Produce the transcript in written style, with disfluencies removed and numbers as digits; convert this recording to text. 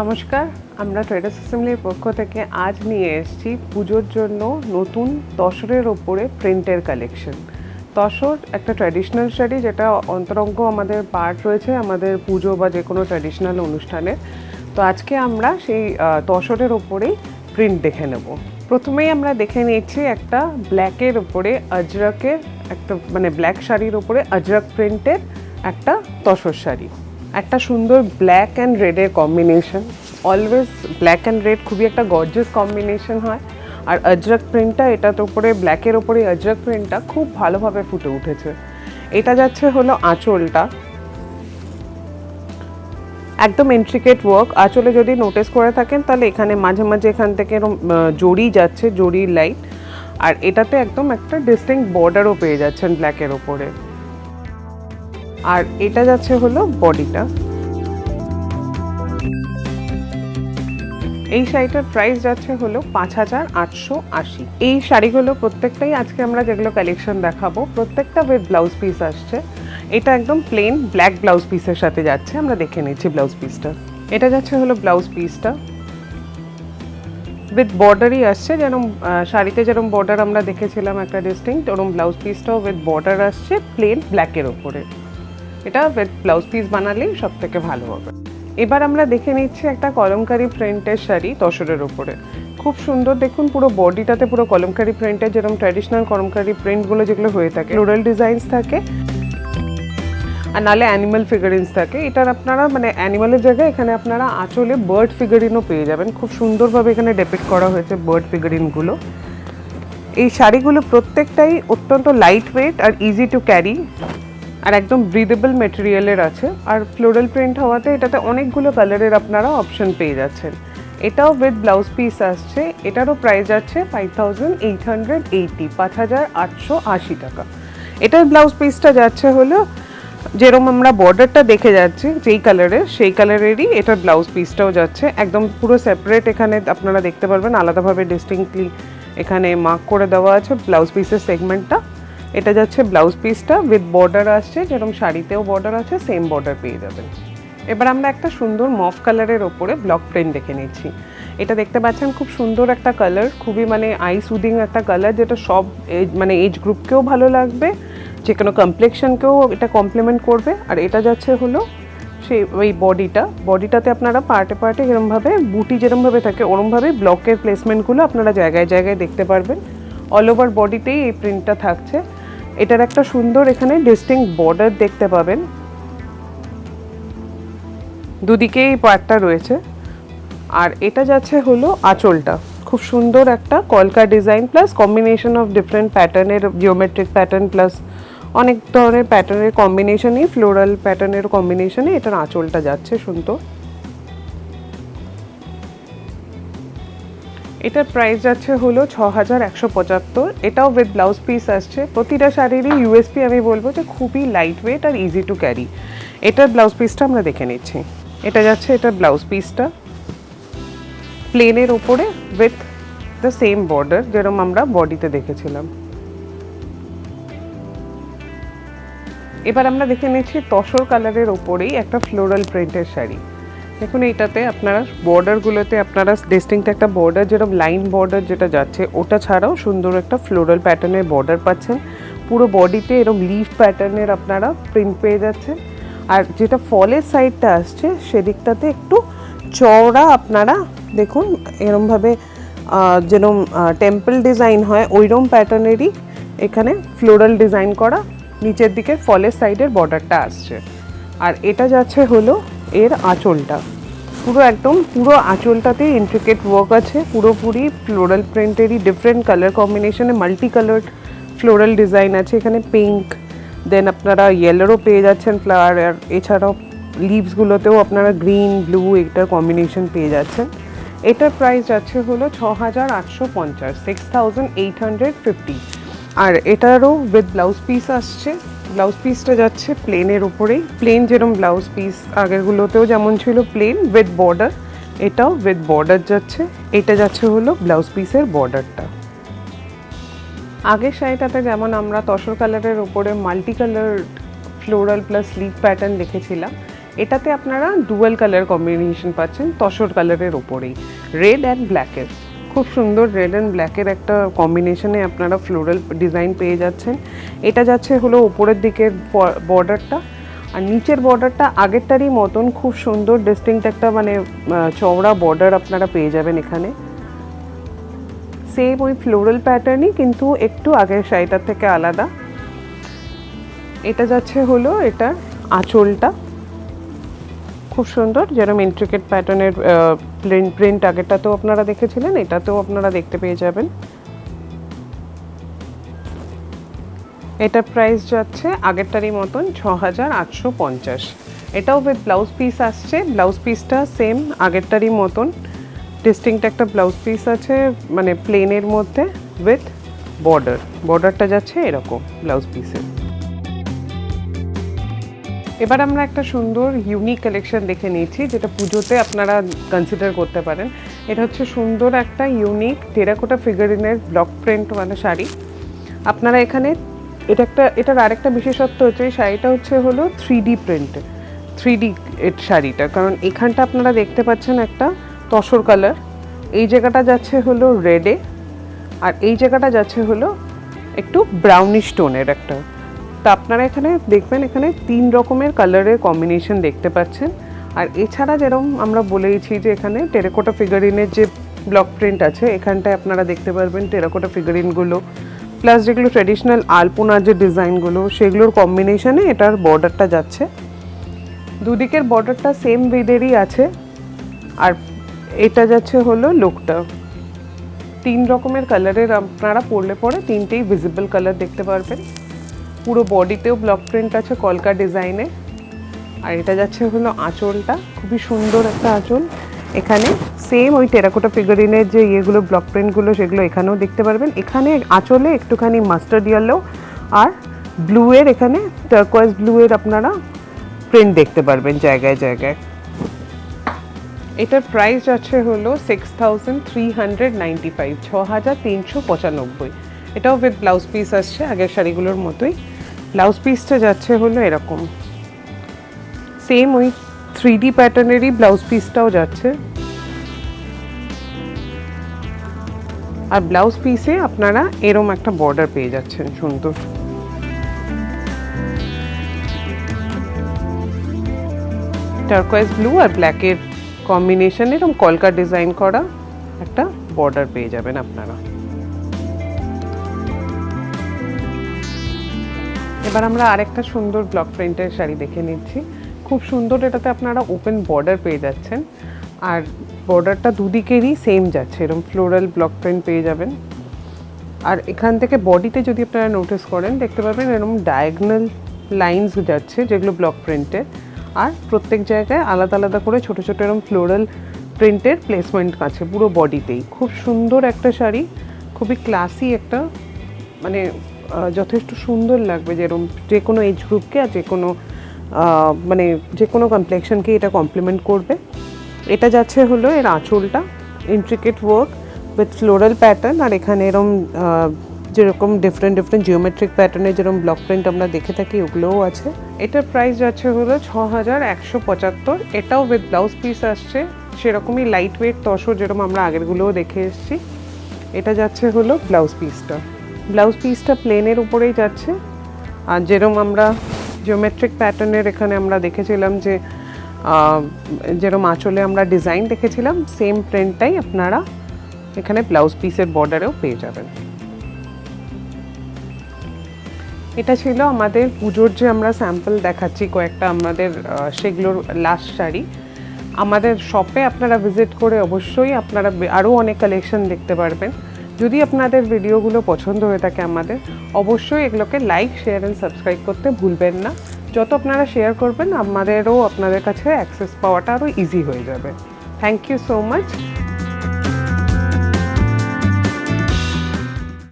নমস্কার, আমরা ট্রেডার্স অ্যাসেম্বলির পক্ষ থেকে আজ নিয়ে এসেছি পুজোর জন্য নতুন তসরের ওপরে প্রিন্টের কালেকশন। তসর একটা ট্র্যাডিশনাল শাড়ি, যেটা অন্তরঙ্গ আমাদের পার্ট রয়েছে আমাদের পুজো বা যে কোনো ট্র্যাডিশনাল অনুষ্ঠানে। তো আজকে আমরা সেই তসরের ওপরেই প্রিন্ট দেখে নেব। প্রথমেই আমরা দেখে নিচ্ছি একটা ব্ল্যাকের ওপরে আজরকের একটা ব্ল্যাক শাড়ির ওপরে আজরক প্রিন্টের একটা তসর শাড়ি। একটা সুন্দর ব্ল্যাক অ্যান্ড রেডের combination. Always black and red খুবই একটা গর্জিয়াস কম্বিনেশন হয়, আর আজরক প্রিন্টটা এটার ওপরে ব্ল্যাকের ওপরে আজরক প্রিন্টটা খুব ভালোভাবে ফুটে উঠেছে। এটা যাচ্ছে হলো আঁচলটা, একদম ইন্ট্রিকেট ওয়ার্ক। আঁচলে যদি নোটিস করে থাকেন তাহলে এখানে মাঝে মাঝে এখান থেকে জড়ি যাচ্ছে, জড়ির লাইট, আর এটাতে একদম একটা ডিস্টিংক্ট বর্ডারও পেয়ে যাচ্ছেন ব্ল্যাকের ওপরে। আর এটা যাচ্ছে হলো বডিটা। এই শাড়িটার প্রাইস যাচ্ছে হলো 5880। এই শাড়িগুলো প্রত্যেকটাই আজকে আমরা যেগুলো কালেকশন দেখাবো প্রত্যেকটা উইথ ব্লাউজ পিস আসছে। এটা একদম প্লেন ব্ল্যাক ব্লাউজ পিসের সাথে যাচ্ছে। আমরা দেখে নিচ্ছি ব্লাউজ পিসটা। এটা যাচ্ছে হলো ব্লাউজ পিসটা, উইথ বর্ডারই আসছে, যেরকম শাড়িতে যেরকম বর্ডার আমরা দেখেছিলাম একটা ডিস্টিংক্ট, ওরকম ব্লাউজ পিসটাও উইথ বর্ডার আসছে প্লেন ব্ল্যাকের ওপরে। এটা উইথ ব্লাউজ পিস বানালেই সব থেকে ভালো হবে। এবার আমরা দেখে নিচ্ছি একটা কলমকারি প্রিন্টের শাড়ি তসরের ওপরে। খুব সুন্দর, দেখুন পুরো বডিটাতে পুরো কলমকারি প্রিন্টের, যেরকম ট্র্যাডিশনাল কলমকারি প্রিন্টগুলো যেগুলো হয়ে থাকে, ফ্লোরাল ডিজাইনস থাকে আর নালে অ্যানিমাল ফিগারিন্স থাকে। এটার আপনারা অ্যানিমালের জায়গায় এখানে আপনারা আঁচলে বার্ড ফিগারিনও পেয়ে যাবেন। খুব সুন্দরভাবে এখানে ডেপিক্ট করা হয়েছে বার্ড ফিগারিনগুলো। এই শাড়িগুলো প্রত্যেকটাই অত্যন্ত লাইট ওয়েট আর ইজি টু ক্যারি, আর একদম ব্রিদেবল মেটেরিয়ালের আছে। আর ফ্লোরাল প্রিন্ট হওয়াতে এটাতে অনেকগুলো কালারের আপনারা অপশন পেয়ে যাচ্ছেন। এটাও উইথ ব্লাউজ পিস আসছে। এটারও প্রাইস আছে 5880, 5880 টাকা। এটার ব্লাউজ পিসটা যাচ্ছে হলো যেরকম আমরা বর্ডারটা দেখে যাচ্ছি যেই কালারের, সেই কালারেরই এটার ব্লাউজ পিসটাও যাচ্ছে। একদম পুরো সেপারেট, এখানে আপনারা দেখতে পারবেন আলাদাভাবে ডিস্টিংক্টলি এখানে মার্ক করে দেওয়া আছে ব্লাউজ পিসের সেগমেন্টটা। এটা যাচ্ছে ব্লাউজ পিসটা, উইথ বর্ডার আসছে, যেরকম শাড়িতেও বর্ডার আছে সেম বর্ডার পেয়ে যাবেন। এবার আমরা একটা সুন্দর মফ কালারের ওপরে ব্লক প্রিন্ট দেখে নিচ্ছি। এটা দেখতে পাচ্ছেন খুব সুন্দর একটা কালার, খুবই আই সুদিং একটা কালার, যেটা সব এজ গ্রুপকেও ভালো লাগবে, যে কোনো কমপ্লেক্সনকেও এটা কমপ্লিমেন্ট করবে। আর এটা যাচ্ছে হলো সেই ওই বডিটাতে আপনারা পার্টে পার্টে এরমভাবে বুটি যেরমভাবে থাকে ওরমভাবে ব্লকের প্লেসমেন্টগুলো আপনারা জায়গায় জায়গায় দেখতে পারবেন। অল ওভার বডিতেই এই প্রিন্টটা থাকছে। এটার একটা সুন্দর এখানে ডিস্টিংক্ট বর্ডার দেখতে পাবেন, দুদিকেই এই পার্টটা রয়েছে। আর এটা যাচ্ছে হলো আঁচলটা, খুব সুন্দর একটা কলকা design plus combination of different প্যাটার্নের, জিওমেট্রিক প্যাটার্ন প্লাস অনেক ধরনের প্যাটার্নের কম্বিনেশনই, ফ্লোরাল প্যাটার্নের কম্বিনেশনে এটার আঁচলটা যাচ্ছে সুন্দর। এটার প্রাইস যাচ্ছে হলো 6175। এটাও উইথ ব্লাউজ পিস আসছে। প্রতিটা শাড়িরই ইউএসপি আমি বলবো যে খুবই লাইট ওয়েট আর ইজি টু ক্যারি। এটার ব্লাউজ পিসটা আমরা দেখে নিচ্ছি। এটা যাচ্ছে এটার ব্লাউজ পিসটা, প্লেনের ওপরে উইথ দ্য সেম বর্ডার যেরকম আমরা বডিতে দেখেছিলাম। এবার আমরা দেখে নিচ্ছি তসর কালারের ওপরেই একটা ফ্লোরাল প্রিন্টের শাড়ি। দেখুন এইটাতে আপনারা বর্ডারগুলোতে আপনারা ডিস্টিংক্ট একটা বর্ডার, যেরকম লাইন বর্ডার যেটা যাচ্ছে ওটা ছাড়াও সুন্দর একটা ফ্লোরাল প্যাটার্নের বর্ডার পাচ্ছেন। পুরো বডিতে এরকম লিফ প্যাটার্নের আপনারা প্রিন্ট পেয়ে যাচ্ছেন। আর যেটা ফলের সাইডটা আসছে সেদিকটাতে একটু চওড়া, আপনারা দেখুন এরমভাবে যেরকম টেম্পল ডিজাইন হয় ওইরকম প্যাটার্নেরই এখানে ফ্লোরাল ডিজাইন করা নিচের দিকে ফলের সাইডের বর্ডারটা আসছে। আর এটা যাচ্ছে হলো এর আঁচলটা, পুরো আঁচলটাতে ইন্ট্রিকেট ওয়ার্ক আছে, পুরোপুরি ফ্লোরাল প্রিন্টেরই ডিফারেন্ট কালার কম্বিনেশনে মাল্টি কালার্ড ফ্লোরাল ডিজাইন আছে। এখানে পিঙ্ক, দেন আপনারা ইয়েলোরও পেয়ে যাচ্ছেন ফ্লাওয়ার, আর এছাড়াও লিভসগুলোতেও আপনারা গ্রিন ব্লু এটার কম্বিনেশন পেয়ে যাচ্ছেন। এটার প্রাইস যাচ্ছে হলো 6850, 6850। আর এটারও উইথ ব্লাউজ পিস আসছে। ব্লাউজ পিসটা যাচ্ছে প্লেনের উপরেই, প্লেন যেরকম ব্লাউজ পিস আগেরগুলোতেও যেমন ছিল প্লেন উইথ বর্ডার, এটাও উইথ বর্ডার যাচ্ছে। এটা যাচ্ছে হলো ব্লাউজ পিসের বর্ডারটা। আগের শাড়িটাতে যেমন আমরা তসর কালারের উপরে multi colour floral plus leaf pattern দেখেছিলাম, এটাতে আপনারা ডুয়াল কালার কম্বিনেশন পাচ্ছেন তসর কালারের ওপরেই, রেড অ্যান্ড ব্ল্যাকের। খুব সুন্দর রেড অ্যান্ড ব্ল্যাকের একটা কম্বিনেশনে আপনারা ফ্লোরাল ডিজাইন পেয়ে যাচ্ছেন। এটা যাচ্ছে হলো উপরের দিকের বর্ডারটা, আর নিচের বর্ডারটা আগেরটারই মতন খুব সুন্দর ডিস্টিংক্ট একটা মানে চওড়া বর্ডার আপনারা পেয়ে যাবেন এখানে। সেম ওই ফ্লোরাল প্যাটার্নই, কিন্তু একটু আগের শাড়িটার থেকে আলাদা। এটা যাচ্ছে হলো এটার আঁচলটা, খুব সুন্দর যেরকম ইন্ট্রিকেট প্যাটার্নের প্রিন্ট আগেরটাতেও আপনারা দেখেছিলেন, এটাতেও আপনারা দেখতে পেয়ে যাবেন। এটার প্রাইস যাচ্ছে আগেরটারই মতন 6850। এটাও উইথ ব্লাউজ পিস আসছে। ব্লাউজ পিসটা সেম আগেরটারই মতন ডিস্টিংক্ট একটা ব্লাউজ পিস আছে, মানে প্লেনের মধ্যে উইথ বর্ডারটা যাচ্ছে এরকম ব্লাউজ পিসের। এবার আমরা একটা সুন্দর ইউনিক কালেকশন দেখে নিয়েছি, যেটা পুজোতে আপনারা কনসিডার করতে পারেন। এটা হচ্ছে সুন্দর একটা ইউনিক টেরাকোটা ফিগারিনের ব্লক প্রিন্ট মানে শাড়ি। আপনারা এখানে এটার আরেকটা বিশেষত্ব হচ্ছে এই শাড়িটা হচ্ছে হলো 3D প্রিন্ট, 3D শাড়িটা, কারণ এখানটা আপনারা দেখতে পাচ্ছেন একটা তসর কালার, এই জায়গাটা যাচ্ছে হলো রেডে, আর এই জায়গাটা যাচ্ছে হলো একটু ব্রাউনিশ টোনের একটা। তা আপনারা এখানে দেখবেন এখানে 3 রকমের কালারের কম্বিনেশন দেখতে পাচ্ছেন। আর এছাড়া যেরকম আমরা বলেইছি যে এখানে টেরাকোটা ফিগারিনের যে ব্লক প্রিন্ট আছে, এখানটায় আপনারা দেখতে পারবেন টেরাকোটা ফিগারিনগুলো, প্লাস যেগুলো ট্র্যাডিশনাল আলপনার যে ডিজাইনগুলো সেগুলোর কম্বিনেশনে এটার বর্ডারটা যাচ্ছে। দুদিকের বর্ডারটা সেম উইডেরই আছে, আর এটা যাচ্ছে হলো লুকটা। 3 রকমের কালারের আপনারা পরলে পরে 3টেই ভিজিবল কালার দেখতে পারবেন। পুরো বডিতেও ব্লক প্রিন্ট আছে কলকা ডিজাইনে। আর এটা যাচ্ছে হলো আঁচলটা, খুবই সুন্দর একটা আঁচল। এখানে সেম ওই টেরাকোটা ফিগারিনের যে ইয়েগুলো ব্লক প্রিন্টগুলো সেগুলো এখানেও দেখতে পারবেন। এখানে আঁচলে একটুখানি মাস্টার্ড ইয়েলো আর ব্লুয়ের, এখানে টার্কোয়েজ ব্লুয়ের আপনারা প্রিন্ট দেখতে পারবেন জায়গায় জায়গায়। এটার প্রাইস আছে হলো 6395, 6395। এটাও উইথ ব্লাউজ পিস আসছে আগের শাড়িগুলোর মতোই। ব্লাউজ পিসটা যাচ্ছে হলো এরকম, সেম ওই 3D প্যাটার্নেরই ব্লাউজ পিসটাও যাচ্ছে। আর ব্লাউজ পিসে আপনারা এরকম একটা বর্ডার পেয়ে যাচ্ছেন সুন্দর। টার্কোয়েজ ব্লু আর ব্ল্যাকের কম্বিনেশনে এরকম কলকা ডিজাইন করা একটা বর্ডার পেয়ে যাবেন আপনারা। এবার আমরা আরেকটা সুন্দর ব্লক প্রিন্টের শাড়ি দেখে নিচ্ছি। খুব সুন্দর, এটাতে আপনারা ওপেন বর্ডার পেয়ে যাচ্ছেন, আর বর্ডারটা দুদিকেরই সেম যাচ্ছে, এরকম ফ্লোরাল ব্লক প্রিন্ট পেয়ে যাবেন। আর এখান থেকে বডিতে যদি আপনারা নোটিস করেন দেখতে পাবেন এরকম ডায়াগনাল লাইন্স যাচ্ছে যেগুলো ব্লক প্রিন্টের, আর প্রত্যেক জায়গায় আলাদা আলাদা করে ছোট ছোট এরকম ফ্লোরাল প্রিন্টের প্লেসমেন্ট আছে পুরো বডিতেই। খুব সুন্দর একটা শাড়ি, খুবই ক্লাসি একটা, মানে যথেষ্ট সুন্দর লাগবে যেরকম যে কোনো এজ গ্রুপকে আর মানে যে কোনো কমপ্লেক্সনকে এটা কমপ্লিমেন্ট করবে। এটা যাচ্ছে হলো এর আঁচলটা, intricate work with floral pattern, আর এখানে এরকম যেরকম ডিফারেন্ট জিওমেট্রিক প্যাটার্নের যেরকম ব্লক প্রিন্ট আমরা দেখে থাকি ওগুলোও আছে। এটার প্রাইস যাচ্ছে হলো 6175। এটাও উইথ ব্লাউজ পিস আসছে, সেরকমই লাইট ওয়েট তসর যেরকম আমরা আগেরগুলোও দেখে এসেছি। এটা যাচ্ছে হলো ব্লাউজ পিসটা প্লেনের উপরেই যাচ্ছে, আর যেরকম আমরা জিওমেট্রিক প্যাটার্নের এখানে আমরা দেখেছিলাম যে যেরকম আঁচলে আমরা ডিজাইন দেখেছিলাম সেম প্রিন্টটাই আপনারা এখানে ব্লাউজ পিসের বর্ডারেও পেয়ে যাবেন। এটা ছিল আমাদের পুজোর যে আমরা স্যাম্পল দেখাচ্ছি কয়েকটা আমাদের সেগুলোর লাস্ট শাড়ি। আমাদের শপে আপনারা ভিজিট করে অবশ্যই আপনারা আরও অনেক কালেকশন দেখতে পারবেন। যদি আপনাদের ভিডিওগুলো পছন্দ হয়ে থাকে আমাদের, অবশ্যই এগুলোকে লাইক, শেয়ার অ্যান্ড সাবস্ক্রাইব করতে ভুলবেন না। যত আপনারা শেয়ার করবেন আমাদেরও আপনাদের কাছে অ্যাক্সেস পাওয়াটা আরও ইজি হয়ে যাবে। Thank you so much.